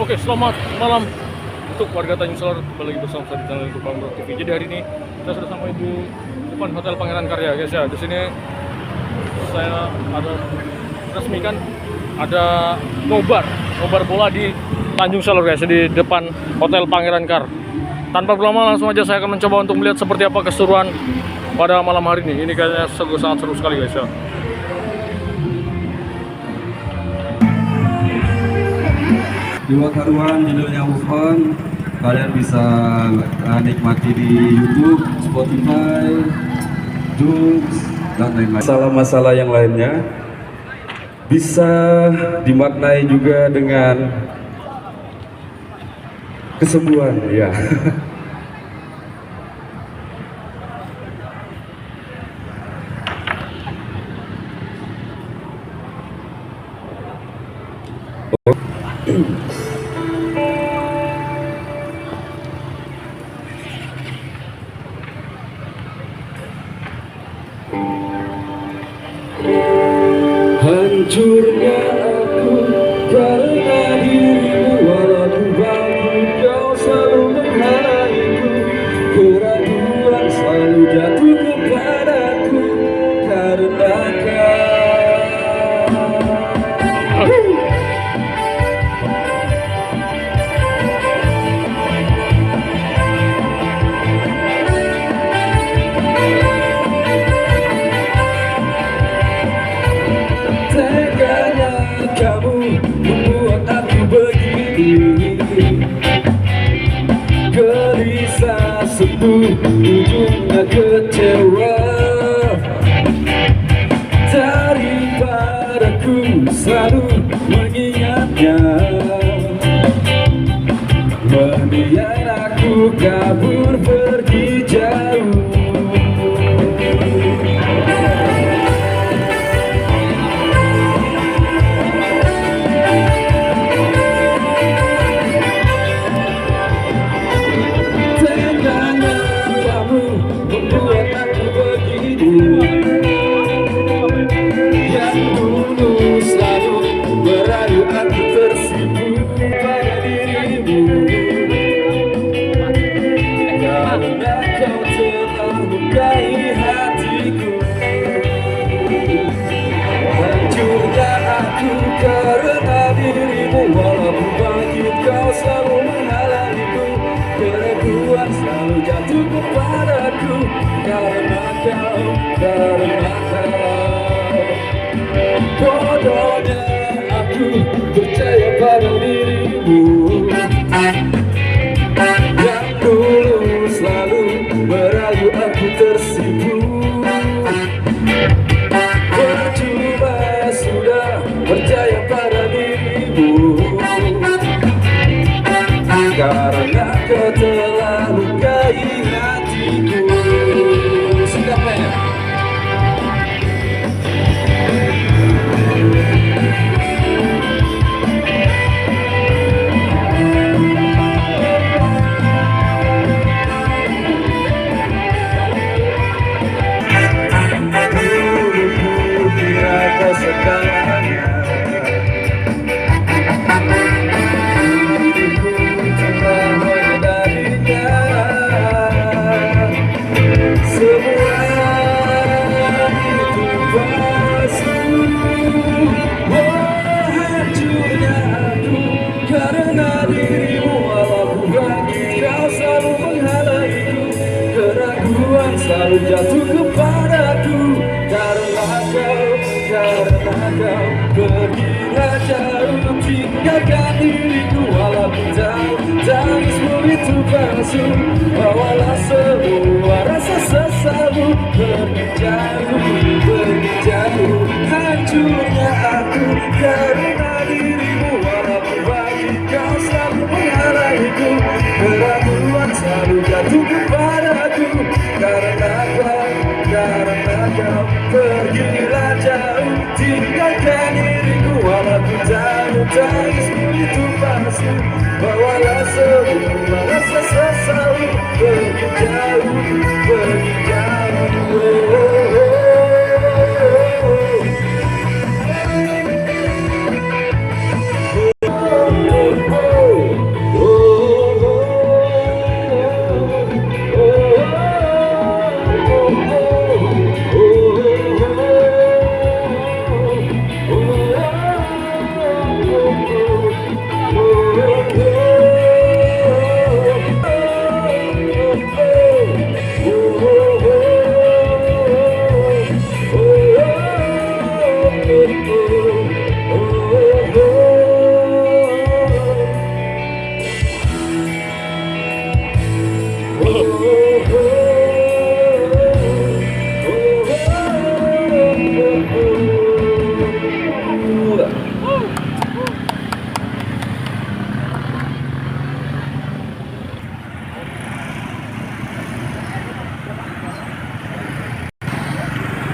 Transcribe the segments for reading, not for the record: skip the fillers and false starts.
Oke, selamat malam untuk warga Tanjung Selor, kembali lagi bersama saya di channel YouTube Pamrok TV. Jadi hari ini saya sudah sampai di depan Hotel Pangeran Karya, guys ya. Di sini saya ada resmikan ada nobar bola di Tanjung Selor, guys, di depan Hotel Pangeran Kar. Tanpa berlama langsung aja saya akan mencoba untuk melihat seperti apa keseruan pada malam hari ini. Ini kayaknya sangat seru sekali, guys ya. Di Wakaruan judulnya Move On, kalian bisa nikmati di YouTube, Spotify, Joox, dan lain-lain. Masalah-masalah yang lainnya bisa dimaknai juga dengan kesembuhan, ya. Hancurnya aku karena dirimu, walaupun bangkit kau selalu menghalangiku. Keraguan selalu jatuh kepadaku karena kau. Kamu membuat aku begini, gelisah sepuh, ujungnya kecewa. Daripada ku selalu mengingatnya, mendingan aku kabur pergi jauh. Yang dulu selalu merayu aku tersipu pada dirimu, karena kau telah melukai hatiku. Hancurnya aku karena dirimu, walaupun bangkit kau selalu menghalangiku. Keraguan selalu jatuh kepadaku karena kau. Bodohnya aku percaya pada dirimu, yang dulu selalu merayu aku tersipu. Percuma sudah percaya pada dirimu, karena kau telah lukai hatiku. Sudah banyak. Karena dirimu, walaupun bangkit kau selalu menghalangiku. Keraguan selalu jatuh kepadaku karena kau pergilah jauh, tinggalkan diriku. Walaupun jauh, tangismu itu palsu, bawalah semua rasa sesalmu. Pergi jauh, hancurnya aku karena dirimu, walaupun bangkit kau selalu menghalangiku. Keraguan selalu jatuh kepadaku karena kau pergilah jauh, tinggalkan diriku. Walaupun jauh, tangismu itu palsu, bawalah semua rasa sesalmu. Pergi jauh, pergi jauh.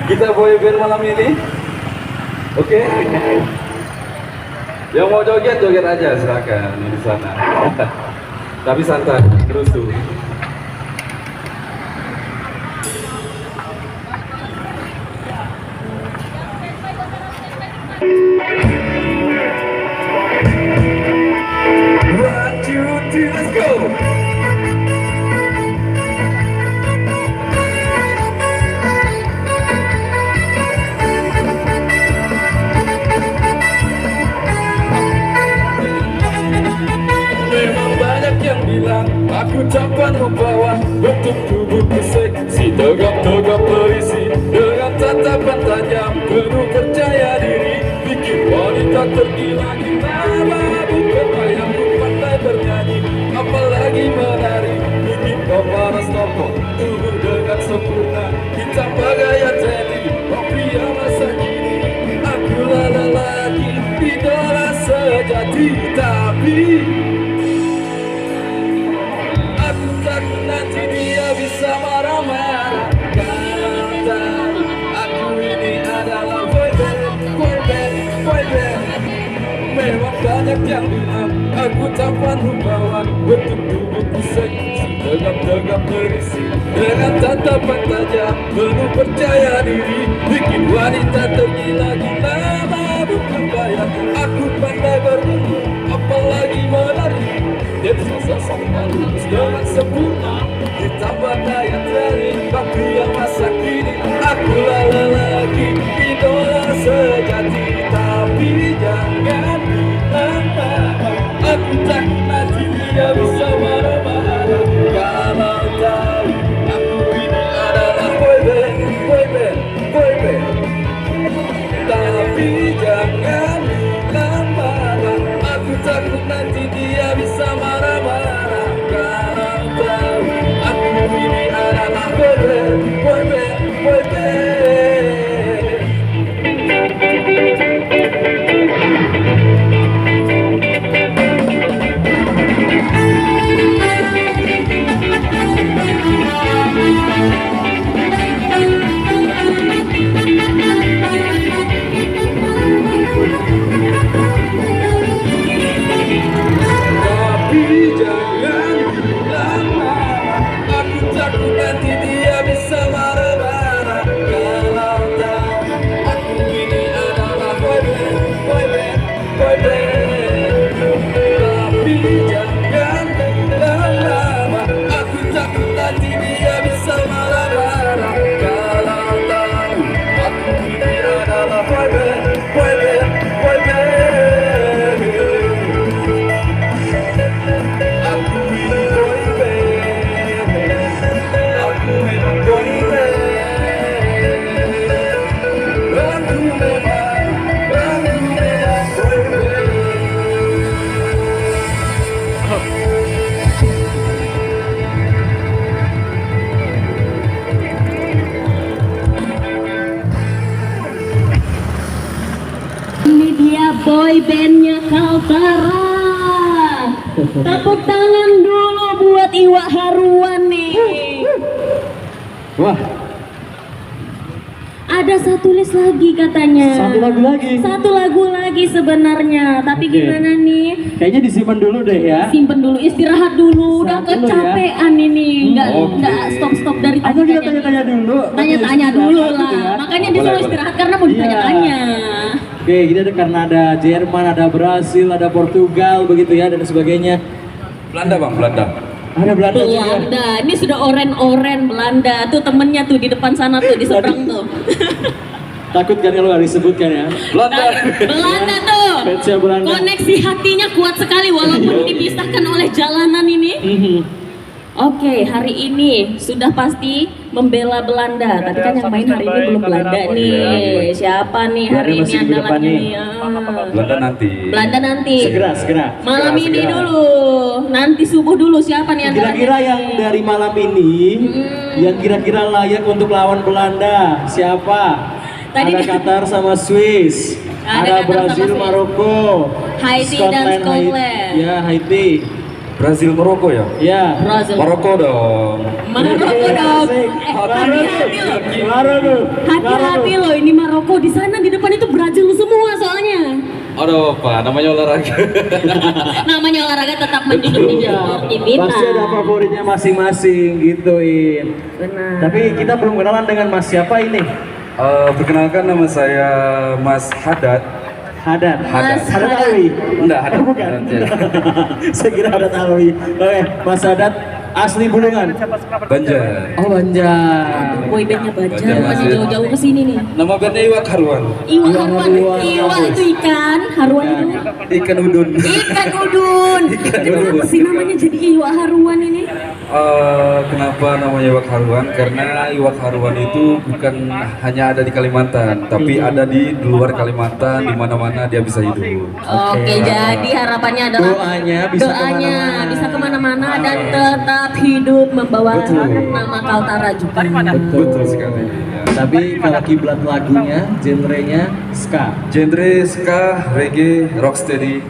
Kita boyband malam ini, oke? Yang mau joget joget aja silakan di sana. Tapi santai, terus tuh. One, two, three, let's go. Yang bilang aku tampan membawa bentuk tubuhku seksi, tegap-tegap berisi dengan tatapan tajam penuh percaya diri, bikin wanita tergila-gila. Bukan bayangku pandai bernyanyi, apalagi menari, bikin kau panas tokoh tubuh dengan sempurna, ditambah gaya teddy, oh pria masa kini. Akulah lelaki idola sejati, tapi nanti dia bisa marah-marah. Kalau tahu aku ini adalah boyband. Memang banyak yang bilang aku tampan rupawan, bentuk tubuhku seksi, tegap-tegap berisi dengan tatapan tajam penuh percaya diri, bikin wanita tergila-gila. Bukan bayang aku pandai bernyanyi, apalagi menari, dia sosok halus dengan sempurna, ditambah daya tarik bagi yang masa kini. Akulah lelaki idola sejati, tapi jangan bilang aku takut nanti dia bisa marah-marah. Kalau tahu aku ini adalah boyband, tapi jangan bilang marah. Aku takut nanti dia bisa marah-marah. Kalau tahu aku ini adalah boyband. Boy bandnya Kaltara. Tepuk tangan dulu buat Iwa Haruan nih. Wah, ada satu list lagi katanya. Satu lagu lagi. Satu lagu lagi sebenarnya. Tapi Oke. gimana nih? Kayaknya disimpan dulu deh ya. Simpen dulu, istirahat dulu. Udah Istirahat dulu ya. kecapean ini. Nggak stop dari tadi. Atau kita kayaknya. tanya-tanya dulu. Tanya-tanya Nanti dulu istirahat lah. gitu ya. Makanya dia Boleh, selalu boleh. istirahat karena mau Iya. ditanya-tanya. Oke, kita ada karena ada Jerman, ada Brasil, ada Portugal begitu ya dan sebagainya. Belanda bang, Belanda. Ada Belanda juga. Belanda, ini sudah oren-oren Belanda. Tuh temennya tuh di depan sana tuh, di seberang tuh. Takut kan kalau nggak disebutkan ya. Belanda. Belanda tuh. Fansnya Belanda. Koneksi hatinya kuat sekali walaupun dipisahkan oleh jalanan ini. Mhm. Oke, hari ini sudah pasti membela Belanda. Tapi kan yang main hari ini belum Belanda nih. Siapa nih hari ini Belanda masih minggu depan andalannya nih. nih? Belanda nanti. Belanda nanti. Segera. Malam ini Segera. dulu. Nanti subuh dulu siapa nih andalannya? Kira-kira yang dari malam ini yang kira-kira layak untuk lawan Belanda siapa? Tadi ada dia- Qatar sama Swiss, Ada ada Qatar Brazil, sama Swiss. Maroko, Haiti dan Scotland. Ya Haiti, Brazil Maroko ya? ya. Brazil. Maroko dong. Maroko dong. Hati-hati loh. Maroko. Hati-hati loh, ini Maroko di sana di depan itu Brazil semua soalnya. Aduh, Pak, namanya olahraga. Namanya olahraga tetap menjunjung tinggi sportivitas. Pasti ada favoritnya masing-masing gituin. Benar. Tapi kita belum kenalan dengan Mas siapa ini? Perkenalkan nama saya Mas Haddad. Haddad. Mas Haddad Haddad. Alwi. Enggak, Haddad. Bukan. Haddad. Saya kira Haddad Alwi. Oke, Mas Haddad asli Bulungan. Banjar. Oh, Banjar. Boybandnya Baja, Banjar, bukannya Mas. jauh-jauh ke sini nih. Nama bandnya Iwak Haruan. Iwa haruan, Haruan, iwa kampus. itu ikan, haruan itu Ikan udun. ikan udun. Kenapa sih namanya jadi iwa haruan ini? Kenapa namanya Iwak Haruan? Karena Iwak Haruan itu bukan hanya ada di Kalimantan, tapi ada di luar Kalimantan, di mana-mana dia bisa hidup. Oke, jadi harapannya adalah Doanya bisa doanya kemana-mana. bisa kemana-mana dan tetap hidup membawa Betul. nama Kaltara juga. Betul sekali. Ya. Tapi kalau kiblat lagunya, genrenya ska. Genre ska, reggae, rocksteady.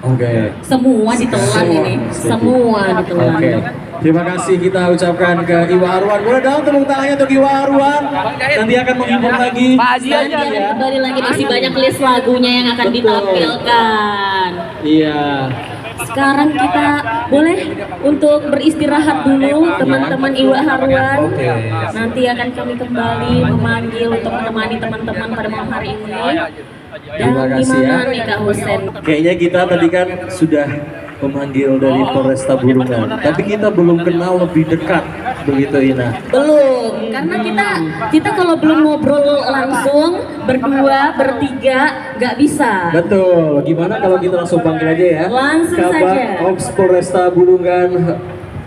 Oke. Semua ditelan ini, semua ditelan. Oke. Terima kasih kita ucapkan ke Iwa Arwan. Boleh dong tepuk tangannya untuk Iwa Arwan. Nanti akan menghibur lagi. Nanti akan kembali lagi masih banyak list lagunya yang akan Betul. ditampilkan. Iya. Sekarang kita boleh untuk beristirahat dulu teman-teman Iwa Haruan. Oke. Nanti akan kami kembali memanggil untuk menemani teman-teman pada malam hari ini. Dan Terima kasih gimana ya. nih Kak Husen? Kayaknya kita tadi kan sudah memanggil dari Polresta Bulungan, tapi kita belum kenal lebih dekat, begitu Ina. Belum, karena kita kalau belum ngobrol langsung berdua, bertiga, nggak bisa. Betul. Gimana kalau kita langsung panggil aja ya? Langsung Kabak saja. Ops Polresta Bulungan,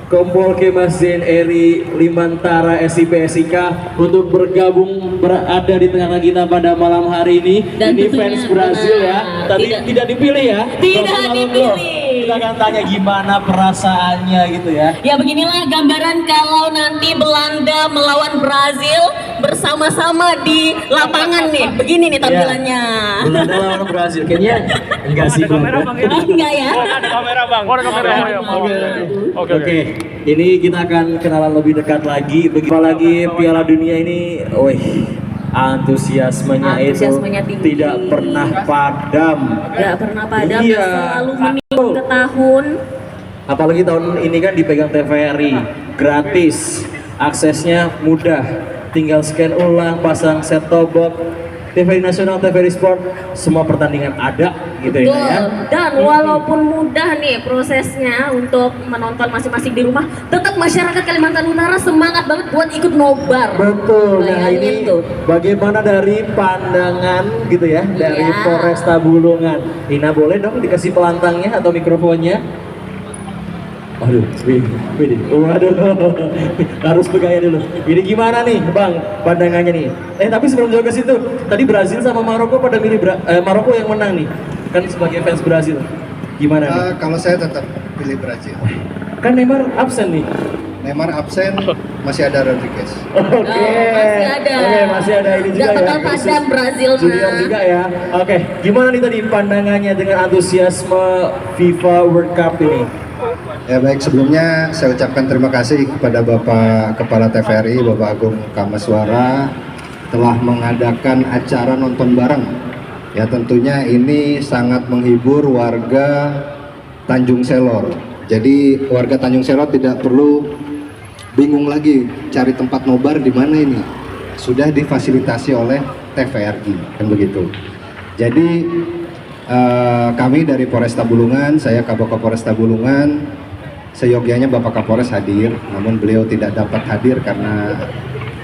Kompol Kemasin Eri Limantara SIP SIK untuk bergabung berada di tengah kita pada malam hari ini. Dan ini tentunya, fans Brazil ya. benar. Tadi Tidak- tidak dipilih ya. Tidak Langsung lalu dipilih. dulu. Kita akan tanya gimana perasaannya gitu ya. Ya beginilah gambaran kalau nanti Belanda melawan Brazil bersama-sama di lapangan nih. Begini nih tampilannya. Belanda lawan Brazil kayaknya enggak sih Belanda. Enggak ya? Ada kamera bang. Oh, ada kamera. Oke, ini kita akan kenalan lebih dekat lagi. Apalagi Piala Dunia ini, wih, Antusiasmenya itu tinggi. tidak pernah padam. Gak pernah padam, Iya. selalu meningkat ke tahun. Apalagi tahun ini kan dipegang TVRI, gratis, aksesnya mudah, tinggal scan ulang, pasang set top box, TVRI Nasional, TVRI Sport, semua pertandingan ada gitu ya. Betul. Dan walaupun mudah nih prosesnya untuk menonton masing-masing di rumah, tetap masyarakat Kalimantan Utara semangat banget buat ikut nobar. Betul. Nah Bayangin ini tuh. bagaimana dari pandangan gitu ya dari Iya. Polresta Bulungan. Ina boleh dong dikasih pelantangnya atau mikrofonnya? Aduh, wih, waduh, harus bergaya dulu. Ini gimana nih, Bang, pandangannya nih? Tapi sebelum jauh ke situ, tadi Brazil sama Maroko pada milih Maroko yang menang nih, kan sebagai fans Brazil. Gimana nih? Kalau saya tetap pilih Brazil. Kan Neymar absen nih. Neymar absen, masih ada Rodriguez. Oke, masih ada. Oke, masih ada ini juga Nggak ya. bakal padam Brazil Junior mah. juga ya. Oke, gimana nih tadi pandangannya dengan antusiasme FIFA World Cup ini? Ya baik, sebelumnya saya ucapkan terima kasih kepada Bapak Kepala TVRI, Bapak Agung Kamaswara telah mengadakan acara nonton bareng. Ya tentunya ini sangat menghibur warga Tanjung Selor. Jadi warga Tanjung Selor tidak perlu bingung lagi cari tempat nobar di mana ini. Sudah difasilitasi oleh TVRI, kan begitu. Jadi kami dari Polresta Bulungan, saya Kabak Polresta Bulungan, seyogianya Bapak Kapolres hadir, namun beliau tidak dapat hadir karena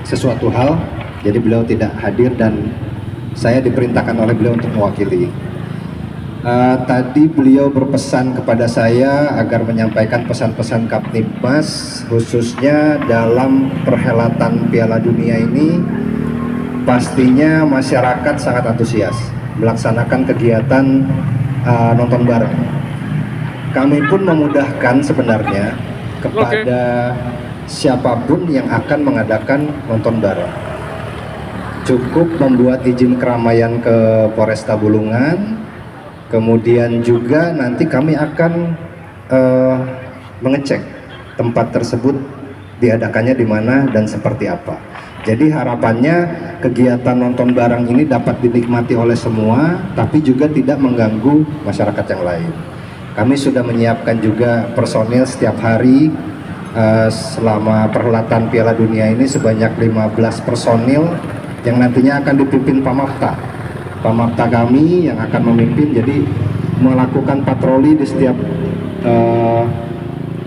sesuatu hal, jadi beliau tidak hadir dan saya diperintahkan oleh beliau untuk mewakili. Tadi beliau berpesan kepada saya agar menyampaikan pesan-pesan Kaptibmas khususnya dalam perhelatan Piala Dunia ini. Pastinya masyarakat sangat antusias melaksanakan kegiatan nonton bareng. Kami pun memudahkan sebenarnya kepada siapapun yang akan mengadakan nonton bareng. Cukup membuat izin keramaian ke Polresta Bulungan. Kemudian juga nanti kami akan mengecek tempat tersebut diadakannya di mana dan seperti apa. Jadi harapannya kegiatan nonton bareng ini dapat dinikmati oleh semua, tapi juga tidak mengganggu masyarakat yang lain. Kami sudah menyiapkan juga personil setiap hari selama perhelatan Piala Dunia ini sebanyak 15 personil yang nantinya akan dipimpin Pamapta. Pamapta kami yang akan memimpin, jadi melakukan patroli di setiap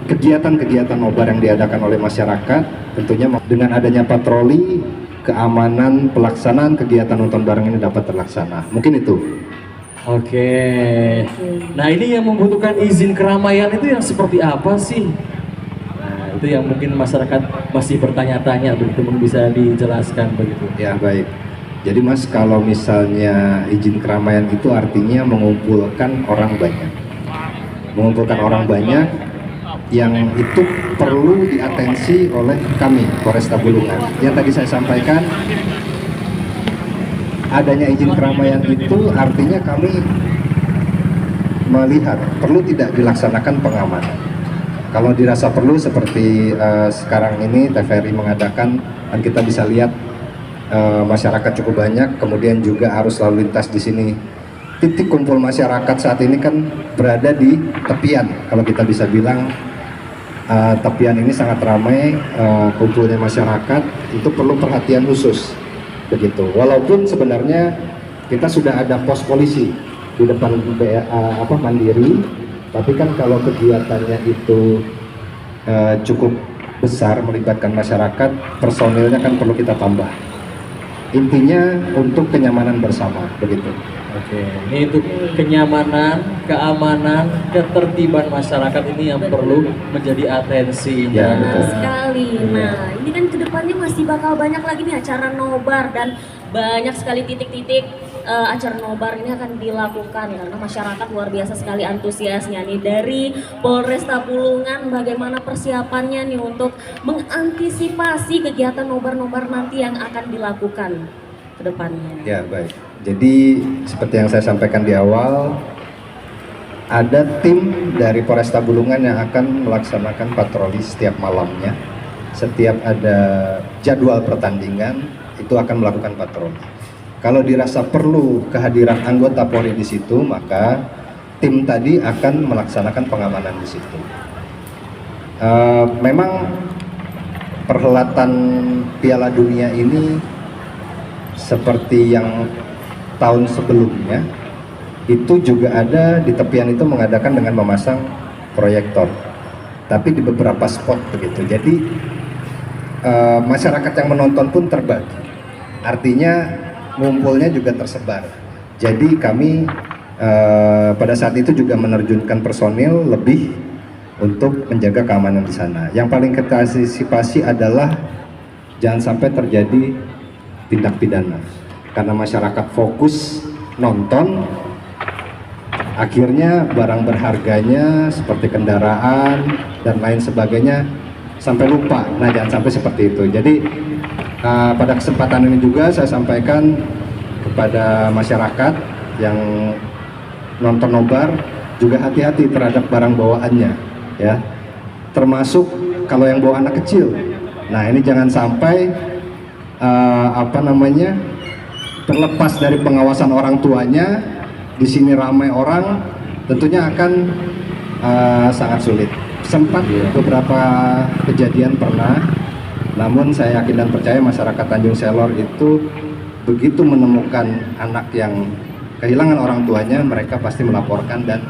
kegiatan-kegiatan nobar yang diadakan oleh masyarakat. Tentunya dengan adanya patroli, keamanan pelaksanaan kegiatan nonton bareng ini dapat terlaksana. Mungkin itu. Oke. Nah, ini yang membutuhkan izin keramaian itu yang seperti apa sih? Nah, itu yang mungkin masyarakat masih bertanya-tanya, begitu bisa dijelaskan begitu. Ya, baik. Jadi Mas, kalau misalnya izin keramaian itu artinya mengumpulkan orang banyak. Mengumpulkan orang banyak yang itu perlu diatensi oleh kami, Polresta Bulungan. Yang tadi saya sampaikan, adanya izin keramaian itu artinya kami melihat perlu tidak dilaksanakan pengamanan. Kalau dirasa perlu seperti sekarang ini TVRI mengadakan, dan kita bisa lihat masyarakat cukup banyak, kemudian juga arus lalu lintas di sini. Titik kumpul masyarakat saat ini kan berada di tepian, kalau kita bisa bilang tepian ini sangat ramai kumpulnya masyarakat, itu perlu perhatian khusus begitu. Walaupun sebenarnya kita sudah ada pos polisi di depan Mandiri, tapi kan kalau kegiatannya itu cukup besar melibatkan masyarakat, personilnya kan perlu kita tambah. Intinya untuk kenyamanan bersama begitu. Oke, ini untuk kenyamanan, keamanan, ketertiban masyarakat ini yang perlu menjadi atensi. Ya, Benar betul. sekali. Nah, ini kan kedepannya masih bakal banyak lagi nih acara nobar dan banyak sekali titik-titik acara nobar ini akan dilakukan karena masyarakat luar biasa sekali antusiasnya nih. Dari Polresta Bulungan, bagaimana persiapannya nih untuk mengantisipasi kegiatan nobar-nobar nanti yang akan dilakukan ke depannya? Ya, baik. Jadi seperti yang saya sampaikan di awal, ada tim dari Polresta Bulungan yang akan melaksanakan patroli setiap malamnya. Setiap ada jadwal pertandingan, itu akan melakukan patroli. Kalau dirasa perlu kehadiran anggota Polri di situ, maka tim tadi akan melaksanakan pengamanan di situ. Memang perhelatan Piala Dunia ini seperti yang tahun sebelumnya, itu juga ada di tepian itu mengadakan dengan memasang proyektor, tapi di beberapa spot begitu. Jadi masyarakat yang menonton pun terbagi, artinya ngumpulnya juga tersebar. Jadi kami pada saat itu juga menerjunkan personil lebih untuk menjaga keamanan di sana. Yang paling kita antisipasi adalah jangan sampai terjadi tindak pidana, karena masyarakat fokus nonton, akhirnya barang berharganya seperti kendaraan dan lain sebagainya sampai lupa. Nah, jangan sampai seperti itu. Jadi pada kesempatan ini juga saya sampaikan kepada masyarakat yang nonton nobar juga hati-hati terhadap barang bawaannya, ya, termasuk kalau yang bawa anak kecil. Nah, ini jangan sampai terlepas dari pengawasan orang tuanya. Di sini ramai orang, tentunya akan sangat sulit. Sempat beberapa kejadian pernah, namun saya yakin dan percaya masyarakat Tanjung Selor itu begitu menemukan anak yang kehilangan orang tuanya, mereka pasti melaporkan dan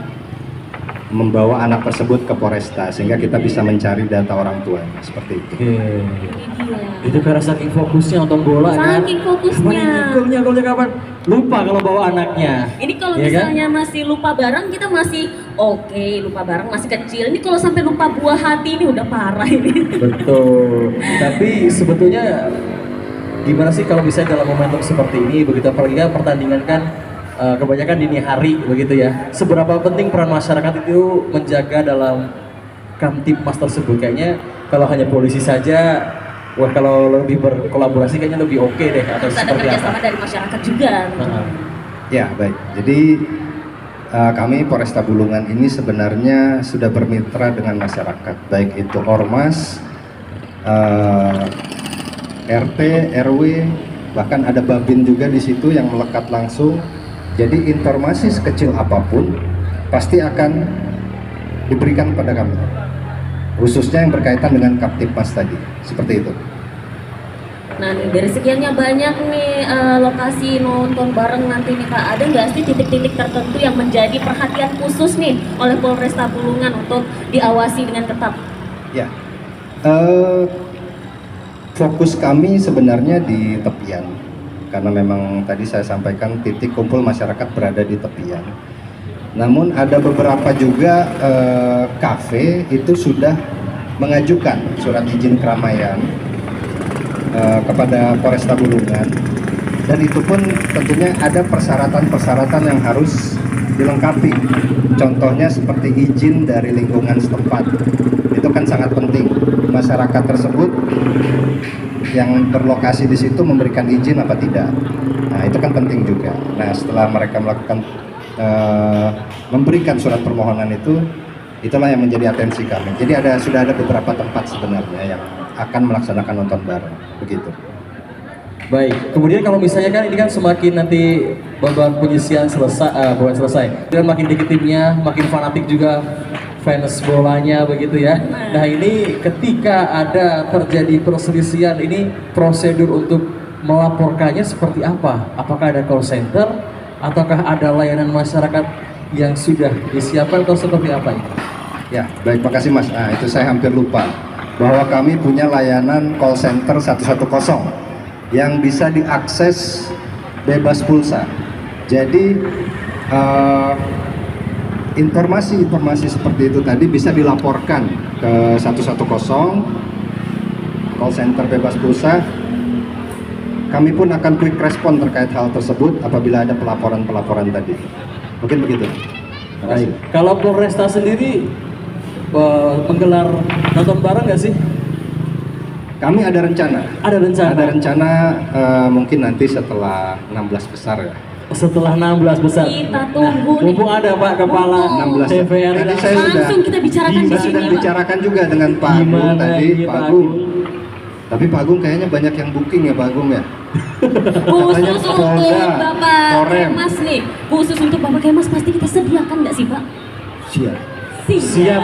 membawa anak tersebut ke Polresta sehingga kita bisa mencari data orang tua seperti itu. Oke. Ini dia. Itu karena saking fokusnya nonton bola kan. Saking fokusnya. Golnya kapan? Lupa kalau bawa anaknya. Ini kalau Iya kan? misalnya masih lupa barang kita masih oke, lupa barang masih kecil. Ini kalau sampai lupa buah hati ini udah parah ini. Betul. Tapi sebetulnya gimana sih kalau misalnya dalam momentum seperti ini, begitu apalagi kan pertandingan kan kebanyakan dini hari begitu ya. Seberapa penting peran masyarakat itu menjaga dalam Kamtibmas tersebut? Kayaknya kalau hanya polisi saja, wah kalau lebih berkolaborasi kayaknya lebih oke deh, atau Terus ada seperti apa? kerjasama dari masyarakat juga. Heeh. Ya, baik. Jadi kami Polresta Bulungan ini sebenarnya sudah bermitra dengan masyarakat, baik itu ormas, RT, RW, bahkan ada babin juga di situ yang melekat langsung. Jadi informasi sekecil apapun pasti akan diberikan kepada kami, khususnya yang berkaitan dengan Kamtibmas tadi, seperti itu. Nah nih dari sekiannya banyak nih lokasi nonton bareng nanti nih Pak, ada nggak sih titik-titik tertentu yang menjadi perhatian khusus nih oleh Polresta Bulungan untuk diawasi dengan ketat? Ya, fokus kami sebenarnya di tepian, karena memang tadi saya sampaikan titik kumpul masyarakat berada di tepian. Namun ada beberapa juga kafe itu sudah mengajukan surat izin keramaian kepada Polresta Bulungan, dan itu pun tentunya ada persyaratan-persyaratan yang harus dilengkapi. Contohnya seperti izin dari lingkungan setempat. Itu kan sangat penting. Masyarakat tersebut yang berlokasi di situ memberikan izin apa tidak. Nah, itu kan penting juga. Nah, setelah mereka melakukan memberikan surat permohonan itu, itulah yang menjadi atensi kami. Jadi sudah ada beberapa tempat sebenarnya yang akan melaksanakan nonton bareng, begitu. Baik, kemudian kalau misalnya kan ini kan semakin nanti babak penyisian selesai, bukan selesai, dan makin dikit timnya, makin fanatik juga fans bolanya begitu ya. Nah ini ketika ada terjadi perselisihan, ini prosedur untuk melaporkannya seperti apa? Apakah ada call center, ataukah ada layanan masyarakat yang sudah disiapkan atau seperti apa ini? Ya, baik, makasih Mas. Nah, itu saya hampir lupa bahwa kami punya layanan call center 110 yang bisa diakses bebas pulsa. Jadi informasi-informasi seperti itu tadi bisa dilaporkan ke 110 call center bebas pulsa. Kami pun akan quick respon terkait hal tersebut apabila ada pelaporan-pelaporan tadi. Mungkin begitu. Baik. Kalau Polresta sendiri menggelar nonton bareng nggak sih? Kami ada rencana. Ada rencana. Ada rencana mungkin nanti setelah 16 besar ya. Setelah 16 besar. Kita tunggu nih. Mumpung ada Pak Kepala 16. TVRI. Tadi saya Langsung kita bicarakan di saya sini, sudah Pak. bicarakan juga dengan Pak Agung Gimana tadi, ini, Pak Agung. Tapi Pak Agung kayaknya banyak yang booking ya Pak Agung ya. Khusus untuk Polda, Bapak Korem. Kemas nih, khusus untuk Bapak Kemas pasti kita sediakan nggak sih Pak? Siap. Siap.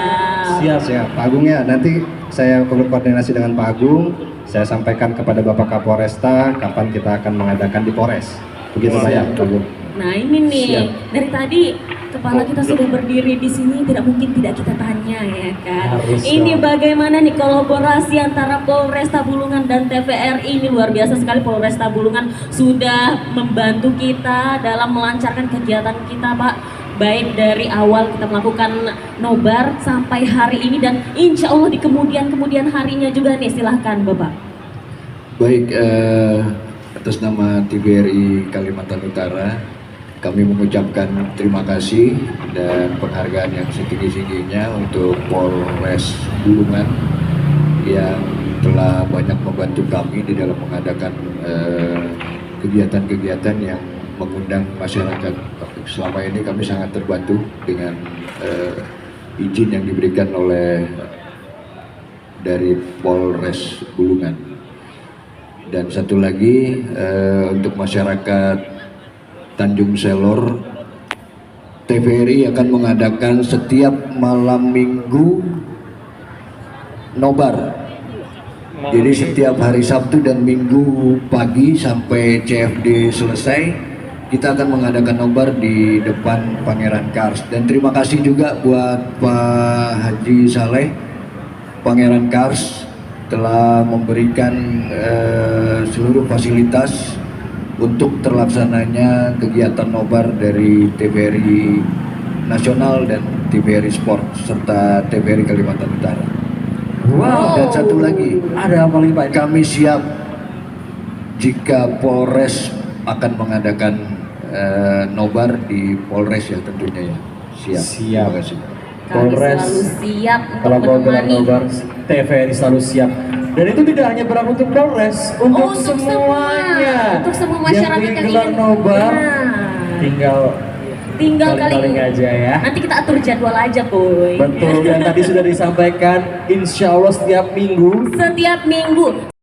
Siap. Pak Agung ya, nanti saya berkoordinasi dengan Pak Agung. Saya sampaikan kepada Bapak Kapolresta kapan kita akan mengadakan di Polres. Begitu Pak ya, Pak Agung. Nah ini nih, Siap. dari tadi kepala kita sudah berdiri di sini, tidak mungkin tidak kita tanya ya kan. Harus Ini dong. bagaimana nih kolaborasi antara Polresta Bulungan dan TVRI, ini luar biasa sekali. Polresta Bulungan sudah membantu kita dalam melancarkan kegiatan kita Pak. Baik dari awal kita melakukan nobar sampai hari ini, dan insya Allah di kemudian harinya juga nih, silahkan Bapak. Baik, atas nama TVRI Kalimantan Utara, kami mengucapkan terima kasih dan penghargaan yang setinggi-tingginya untuk Polres Bulungan yang telah banyak membantu kami di dalam mengadakan kegiatan-kegiatan yang mengundang masyarakat. Selama ini kami sangat terbantu dengan izin yang diberikan oleh dari Polres Bulungan. Dan satu lagi untuk masyarakat Tanjung Selor, TVRI akan mengadakan setiap malam minggu nobar. Jadi setiap hari Sabtu dan Minggu pagi sampai CFD selesai, kita akan mengadakan nobar di depan Pangeran Kars. Dan terima kasih juga buat Pak Haji Saleh, Pangeran Kars telah memberikan seluruh fasilitas untuk terlaksananya kegiatan nobar dari TVRI Nasional dan TVRI Sport serta TVRI Kalimantan Utara. Wow. Dan satu lagi, Ada apa lagi Pak? kami siap jika Polres akan mengadakan nobar di Polres ya tentunya ya. Siap. Siap. Terima kasih. Kami Polres, selalu siap untuk kalau program menemani. nobar TVRI selalu siap. Dan itu tidak hanya berlaku untuk Polres, untuk Untuk semuanya. untuk semua masyarakat yang gelar ingin nobar, Nah, tinggal kali paling aja ya. nanti kita atur jadwal aja, boy. Betul, dan tadi sudah disampaikan, insya Allah setiap minggu Setiap minggu